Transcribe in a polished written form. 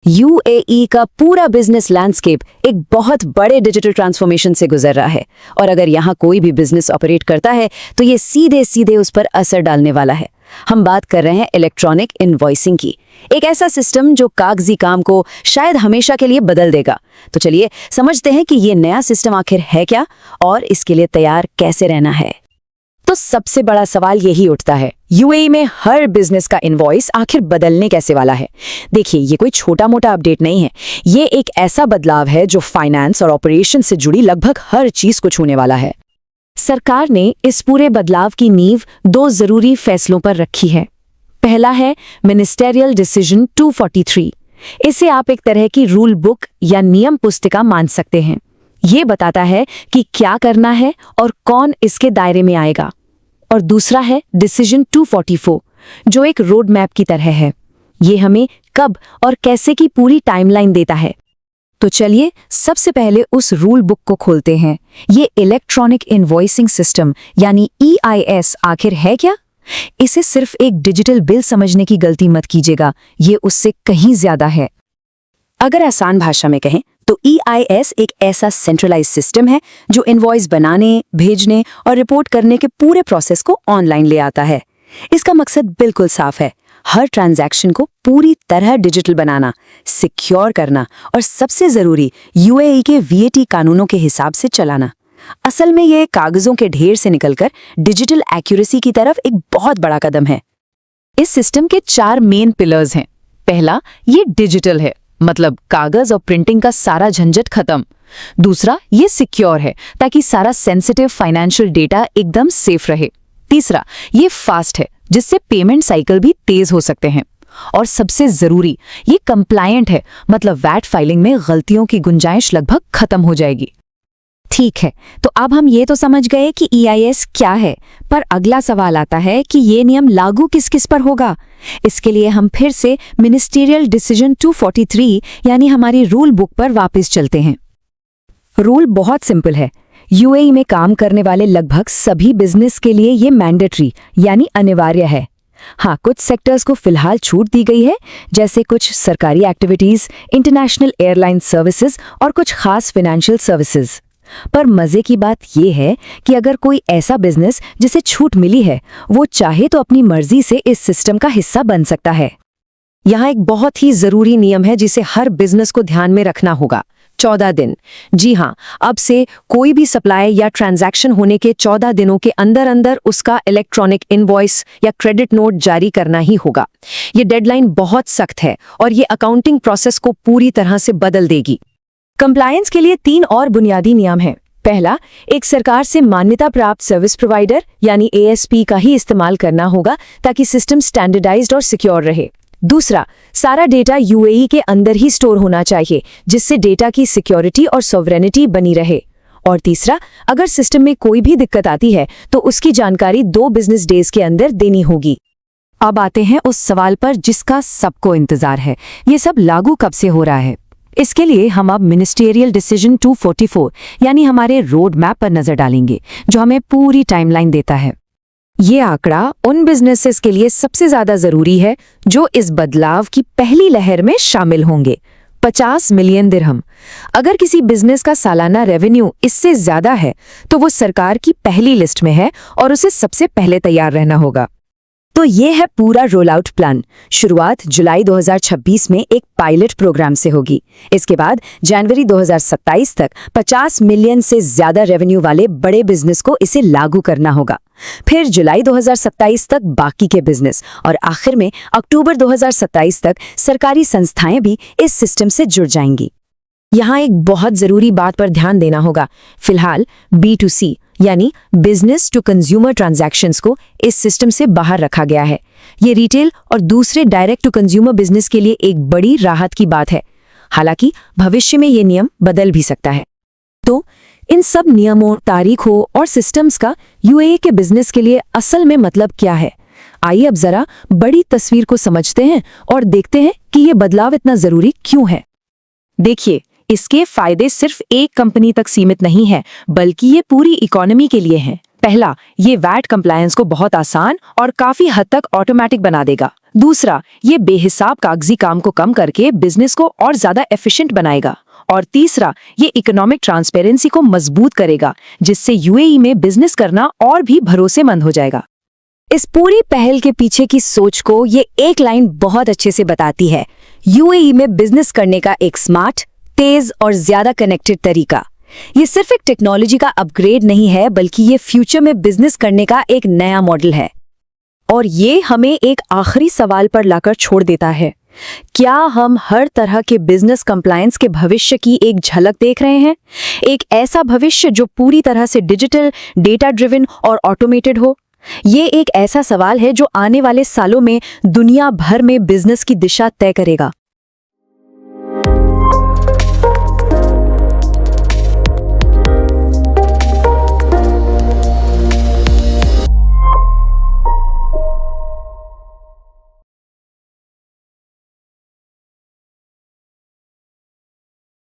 UAE का पूरा business landscape एक बहुत बड़े डिजिटल ट्रांसफॉर्मेशन से गुजर रहा है और अगर यहाँ कोई भी बिजनेस ऑपरेट करता है तो ये सीधे सीधे उस पर असर डालने वाला है। हम बात कर रहे हैं इलेक्ट्रॉनिक इनवॉइसिंग की, एक ऐसा सिस्टम जो कागजी काम को शायद हमेशा के लिए बदल देगा। तो चलिए समझते हैं कि ये नया सिस्टम आखिर है क्या और इसके लिए तैयार कैसे रहना है। तो सबसे बड़ा सवाल यही उठता है, यूएई में हर बिजनेस का इनवॉइस आखिर बदलने कैसे वाला है। देखिए, ये कोई छोटा मोटा अपडेट नहीं है, ये एक ऐसा बदलाव है जो फाइनेंस और ऑपरेशन से जुड़ी लगभग हर चीज को छूने वाला है। सरकार ने इस पूरे बदलाव की नींव दो जरूरी फैसलों पर रखी है। पहला है मिनिस्टेरियल डिसीजन 243। इसे आप एक तरह की रूल बुक या नियम पुस्तिका मान सकते हैं। ये बताता है कि क्या करना है और कौन इसके दायरे में आएगा। और दूसरा है डिसीजन 244, जो एक रोड मैप की तरह है। ये हमें कब और कैसे की पूरी टाइमलाइन देता है। तो चलिए सबसे पहले उस रूल बुक को खोलते हैं। ये इलेक्ट्रॉनिक इनवॉइसिंग सिस्टम यानी EIS आखिर है क्या? इसे सिर्फ एक डिजिटल बिल समझने की गलती मत कीजिएगा, ये उससे कहीं ज्यादा है। अगर आसान भाषा में कहें तो EIS एक ऐसा सेंट्रलाइज सिस्टम है जो इनवॉइस बनाने, भेजने और रिपोर्ट करने के पूरे प्रोसेस को ऑनलाइन ले आता है। इसका मकसद बिल्कुल साफ है, हर ट्रांजैक्शन को पूरी तरह डिजिटल बनाना, सिक्योर करना और सबसे जरूरी यूएई के VAT कानूनों के हिसाब से चलाना। असल में ये कागजों के ढेर से निकलकर डिजिटल एक्यूरेसी की तरफ एक बहुत बड़ा कदम है। इस सिस्टम के 4 मेन पिलर्स हैं। पहला, ये डिजिटल है, मतलब कागज और प्रिंटिंग का सारा झंझट खत्म। दूसरा, ये सिक्योर है ताकि सारा सेंसिटिव फाइनेंशियल डेटा एकदम सेफ रहे। तीसरा, ये फास्ट है जिससे पेमेंट साइकिल भी तेज हो सकते हैं। और सबसे जरूरी, ये कंप्लायंट है, मतलब वैट फाइलिंग में गलतियों की गुंजाइश लगभग खत्म हो जाएगी। ठीक है, तो अब हम ये तो समझ गए कि EIS क्या है, पर अगला सवाल आता है कि ये नियम लागू किस किस पर होगा। इसके लिए हम फिर से मिनिस्टीरियल डिसीजन 243 यानी हमारी रूल बुक पर वापस चलते हैं। रूल बहुत सिंपल है। यूएई में काम करने वाले लगभग सभी बिजनेस के लिए ये मैंडेटरी यानी अनिवार्य है। हाँ, कुछ सेक्टर्स को फिलहाल छूट दी गई है, जैसे कुछ सरकारी एक्टिविटीज, इंटरनेशनल एयरलाइन सर्विसेज और कुछ खास फाइनेंशियल सर्विसेज। पर मजे की बात यह है कि अगर कोई ऐसा बिजनेस जिसे छूट मिली है, वो चाहे तो अपनी मर्जी से इस सिस्टम का हिस्सा बन सकता है। यहाँ एक बहुत ही जरूरी नियम है जिसे हर बिजनेस को ध्यान में रखना होगा, 14 दिन। जी हाँ, अब से कोई भी सप्लाई या ट्रांजैक्शन होने के 14 दिनों के अंदर अंदर उसका इलेक्ट्रॉनिक इनवॉइस या क्रेडिट नोट जारी करना ही होगा। ये डेडलाइन बहुत सख्त है और ये अकाउंटिंग प्रोसेस को पूरी तरह से बदल देगी। कंप्लायंस के लिए 3 और बुनियादी नियम हैं। पहला, एक सरकार से मान्यता प्राप्त सर्विस प्रोवाइडर यानी ASP का ही इस्तेमाल करना होगा ताकि सिस्टम स्टैंडर्डाइज्ड और सिक्योर रहे। दूसरा, सारा डेटा यूएई के अंदर ही स्टोर होना चाहिए जिससे डेटा की सिक्योरिटी और सॉवरेनिटी बनी रहे। और तीसरा, अगर सिस्टम में कोई भी दिक्कत आती है तो उसकी जानकारी 2 बिजनेस डेज के अंदर देनी होगी। अब आते हैं उस सवाल पर जिसका सबको इंतजार है, ये सब लागू कब से हो रहा है। इसके लिए हम अब मिनिस्टेरियल डिसीजन 244 यानी हमारे रोड मैप पर नजर डालेंगे, जो हमें पूरी टाइमलाइन देता है। ये आंकड़ा उन बिजनेसेस के लिए सबसे ज्यादा जरूरी है जो इस बदलाव की पहली लहर में शामिल होंगे। 50 मिलियन दिरहम। अगर किसी बिजनेस का सालाना रेवेन्यू इससे ज्यादा है तो वो सरकार की पहली लिस्ट में है और उसे सबसे पहले तैयार रहना होगा। तो ये है पूरा रोल आउट प्लान। शुरुआत जुलाई 2026 में एक पायलट प्रोग्राम से होगी। इसके बाद जनवरी 2027 तक 50 मिलियन से ज्यादा रेवेन्यू वाले बड़े बिजनेस को इसे लागू करना होगा। फिर जुलाई 2027 तक बाकी के बिजनेस और आखिर में अक्टूबर 2027 तक सरकारी संस्थाएं भी इस सिस्टम से जुड़ जाएंगी। यहाँ एक बहुत जरूरी बात पर ध्यान देना होगा। फिलहाल B2C यानी बिजनेस टू कंज्यूमर ट्रांजैक्शंस को इस सिस्टम से बाहर रखा गया है। ये रिटेल और दूसरे डायरेक्ट टू कंज्यूमर बिजनेस के लिए एक बड़ी राहत की बात है। हालांकि भविष्य में ये नियम बदल भी सकता है। तो इन सब नियमों, तारीखों और सिस्टम्स का यूएई के बिजनेस के लिए असल में मतलब क्या है? आइए अब जरा बड़ी तस्वीर को समझते हैं और देखते हैं कि ये बदलाव इतना जरूरी क्यों है। देखिए, इसके फायदे सिर्फ एक कंपनी तक सीमित नहीं है, बल्कि ये पूरी इकोनॉमी के लिए हैं। पहला, ये वैट कंप्लायंस को बहुत आसान और काफी हद तक ऑटोमेटिक बना देगा। दूसरा, ये बेहिसाब कागजी काम को कम करके बिजनेस को और ज्यादा एफिशिएंट बनाएगा। और तीसरा, ये इकोनॉमिक ट्रांसपेरेंसी को मजबूत करेगा, जिससे यूएई में बिजनेस करना और भी भरोसेमंद हो जाएगा। इस पूरी पहल के पीछे की सोच को ये एक लाइन बहुत अच्छे से बताती है। यूएई में बिजनेस करने का एक स्मार्ट, तेज और ज्यादा कनेक्टेड तरीका। ये सिर्फ एक टेक्नोलॉजी का अपग्रेड नहीं है, बल्कि ये फ्यूचर में बिजनेस करने का एक नया मॉडल है। और ये हमें एक आखिरी सवाल पर लाकर छोड़ देता है, क्या हम हर तरह के बिजनेस कंप्लायंस के भविष्य की एक झलक देख रहे हैं? एक ऐसा भविष्य जो पूरी तरह से डिजिटल, डेटा ड्रिवन और ऑटोमेटेड हो? ये एक ऐसा सवाल है जो आने वाले सालों में दुनिया भर में बिजनेस की दिशा तय करेगा।